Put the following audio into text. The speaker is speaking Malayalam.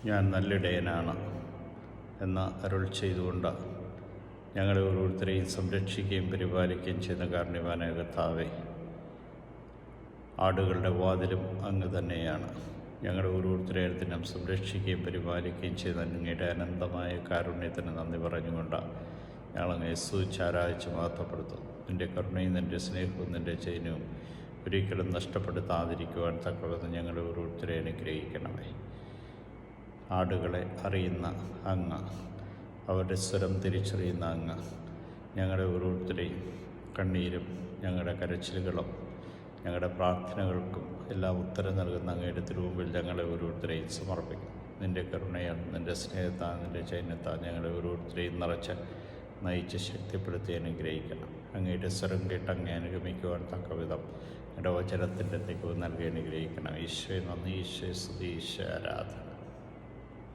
ഞാൻ നല്ലിടയനാണ് എന്ന് അരുൾ ചെയ്തുകൊണ്ട് ഞങ്ങളെ ഓരോരുത്തരെയും സംരക്ഷിക്കുകയും പരിപാലിക്കുകയും ചെയ്യുന്ന കാരുണ്യവാനായ കർത്താവേ, ആടുകളുടെ വാതിലും അങ്ങ് തന്നെയാണ്. ഞങ്ങളുടെ ഓരോരുത്തരെയും ദിനം സംരക്ഷിക്കുകയും പരിപാലിക്കുകയും ചെയ്ത അങ്ങയുടെ അനന്തമായ കാരുണ്യത്തിന് നന്ദി പറഞ്ഞുകൊണ്ട് ഞങ്ങളങ്ങ് സ്തുതിച്ചാരാധിച്ച് മഹത്വപ്പെടുത്തും. നിൻ്റെ കരുണയും നിൻ്റെ സ്നേഹവും നിൻ്റെ ചൈന്യവും ഒരിക്കലും നഷ്ടപ്പെടുത്താതിരിക്കുവാൻ തക്കവണ്ണം ഞങ്ങളെ ഓരോരുത്തരെ അനുഗ്രഹിക്കണമേ. ആടുകളെ അറിയുന്ന അങ്ങ്, അവരുടെ സ്വരം തിരിച്ചറിയുന്ന അങ്ങ്, ഞങ്ങളുടെ ഓരോരുത്തരെയും കണ്ണീരും ഞങ്ങളുടെ കരച്ചിലുകളും ഞങ്ങളുടെ പ്രാർത്ഥനകൾക്കും എല്ലാം ഉത്തരം നൽകുന്ന അങ്ങയുടെ തിരുമുമ്പിൽ ഞങ്ങളെ ഓരോരുത്തരെയും സമർപ്പിക്കും. നിൻ്റെ കരുണയാൽ, നിൻ്റെ സ്നേഹത്താൽ, നിൻ്റെ ചൈന്യത്താൽ ഞങ്ങളെ ഓരോരുത്തരെയും നിറച്ച് നയിച്ച് ശക്തിപ്പെടുത്തി അനുഗ്രഹിക്കണം. അങ്ങയുടെ സ്വരം കേട്ട് അങ്ങേ അനുഗമിക്കുവാൻ തക്കവിധം ഞങ്ങളുടെ വചനത്തിൻ്റെ തികവ് നൽകി അനുഗ്രഹിക്കണം. ഈശോയെ നന്ദി, ഈശോയെ സ്തുതി, ഈശോ ആരാധന.